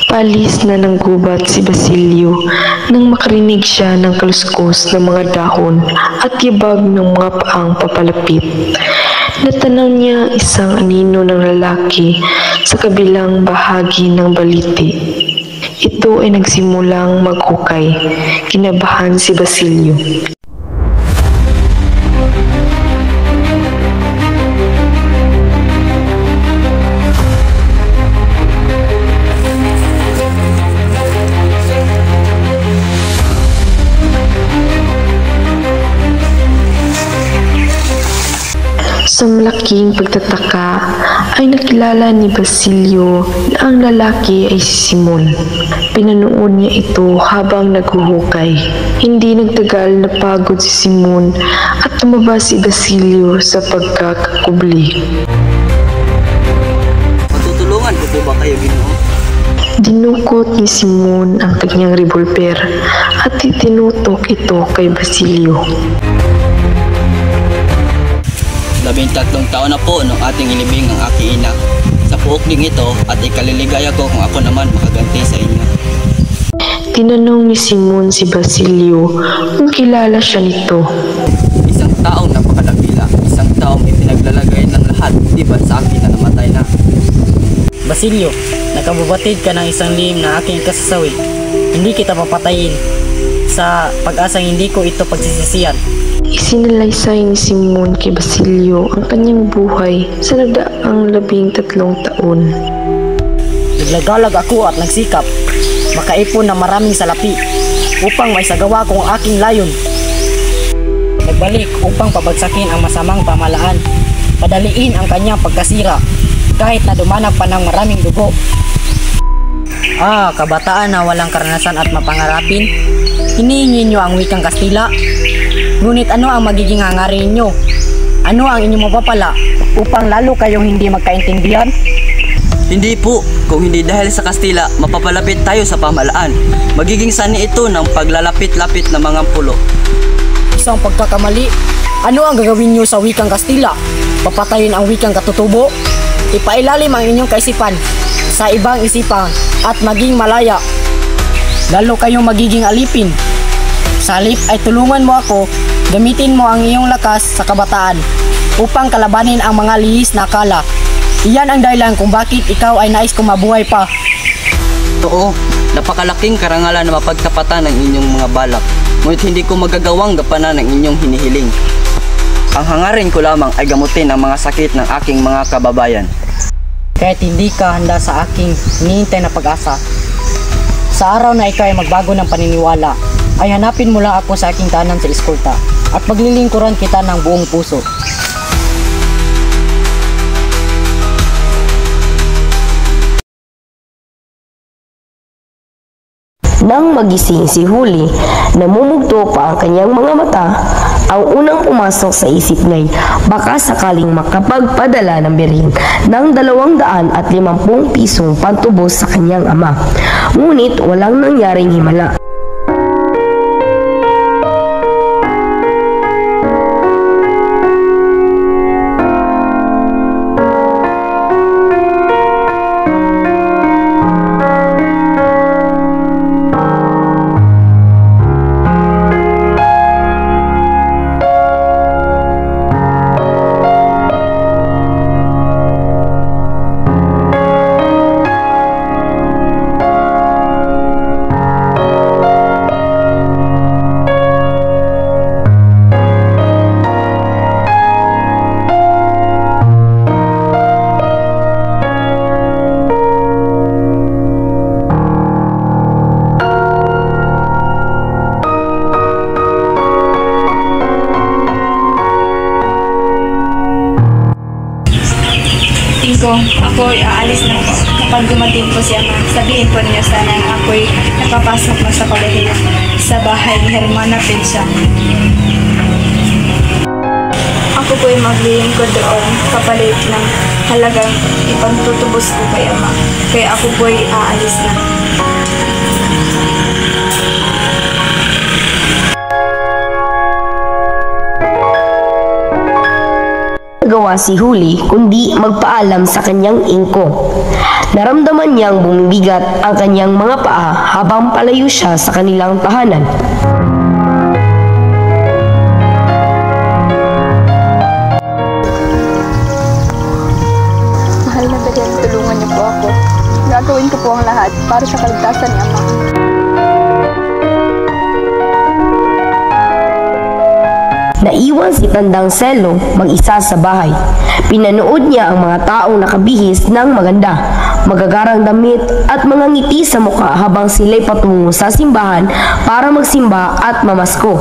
Paalis na ng gubat si Basilio nang makarinig siya ng kaluskos ng mga dahon at yabag ng mga paang papalapit. Natanaw niya isang anino ng lalaki sa kabilang bahagi ng baliti. Ito ay nagsimulang maghukay. Kinabahan si Basilio. Sa malaking pagtataka ay nakilala ni Basilio na ang lalaki ay si Simon. Pinanood niya ito habang naghuhukay. Hindi nagtagal na pagod si Simon at tumaba si Basilio sa pagkakakubli. Matutulungan ko po ba kayo, Ginoo? Dinukot ni Simon ang kanyang revolver at itinutok ito kay Basilio. 13 taon na po nung ating ilibing ang aking ina. Sa puok ding ito at ikaliligaya ko kung ako naman makaganti sa inyo. Tinanong ni Simon si Basilio kung kilala siya nito. Isang taong napakadakila, isang taong ipinaglalagay ng lahat, di ba sa akin na namatay na. Basilio, nakabubatid ka ng isang lihim na aking kasasawi. Hindi kita papatayin sa pag-asang hindi ko ito pagsisisihan. Isinalaysay ni Simon kay Basilio ang kanyang buhay sa nagdaang 13 taon. Naglagalag ako at nagsikap, makaipon ng maraming salapi upang may sagawa ko ang aking layon. Nagbalik upang pabagsakin ang masamang pamahalaan, padaliin ang kanyang pagkasira kahit na dumanag pa ng maraming dugo. Kabataan na walang karanasan at mapangarapin, hinihingi nyo ang wikang Kastila. Ngunit ano ang magiging hangarin ninyo? Ano ang inyong mapapala upang lalo kayong hindi magkaintindihan? Hindi po, kung hindi dahil sa Kastila, mapapalapit tayo sa pamahalaan. Magiging sani ito ng paglalapit-lapit ng mga pulo. Isang pagkakamali, ano ang gagawin nyo sa wikang Kastila? Papatayin ang wikang katutubo? Ipailalim ang inyong kaisipan sa ibang isipan at maging malaya. Lalo kayong magiging alipin. Sa halip ay tulungan mo ako, gamitin mo ang iyong lakas sa kabataan upang kalabanin ang mga lihis na akala. Iyan ang dahilan kung bakit ikaw ay nais kong mabuhay pa. Totoo, napakalaking karangalan na mapagtapatan ng inyong mga balak, ngunit hindi ko magagawang gapanan ng inyong hinihiling. Ang hangarin ko lamang ay gamutin ang mga sakit ng aking mga kababayan. Kahit hindi ka handa sa aking hinihintay na pag-asa, sa araw na ikaw ay magbago ng paniniwala, ay hanapin mo lang ako sa aking tahanan sa eskolta at paglilingkuran kita ng buong puso. Nang magising si Huli, namumugto pa ang kanyang mga mata, ang unang pumasok sa isip niya baka sakaling makapagpadala ng biring ng 250 pisong pantubos sa kanyang ama. Ngunit walang nangyaring himala. sabihin po ninyo sana na ako'y nakapasok na sa kolehiyo sa bahay ni Hermana Pinsa. Ako po'y maglilingkod doon kapalit ng halagang ipagtutubos ko kay Ama. Kaya ako po'y aalis na. Gawa si Huli kundi magpaalam sa kanyang ingko. Naramdaman niyang bumibigat ang kanyang mga paa habang palayo siya sa kanilang tahanan. Mahal na Belen, tulungan niyo po ako. Gagawin ko po ang lahat para sa kaligtasan ni Ama. Naiwan si Tandang Selo mag-isa sa bahay. Pinanood niya ang mga taong nakabihis ng maganda, magagarang damit at mga ngiti sa mukha habang sila'y patungo sa simbahan para magsimba at mamasko.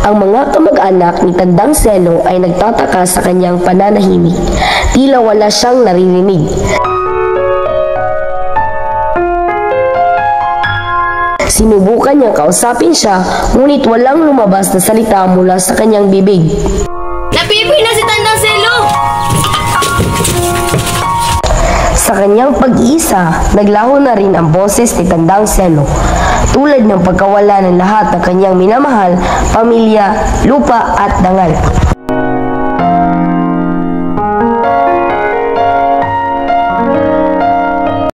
Ang mga kamag-anak ni Tandang Selo ay nagtataka sa kanyang pananahimik. Tila wala siyang naririnig. Sinubukan niyang kausapin siya, ngunit walang lumabas na salita mula sa kanyang bibig. Napipoy na si Tandang Selo! Sa kanyang pag-iisa, naglaho na rin ang boses ni Tandang Selo. Tulad ng pagkawala ng lahat ng kanyang minamahal, pamilya, lupa at dangal.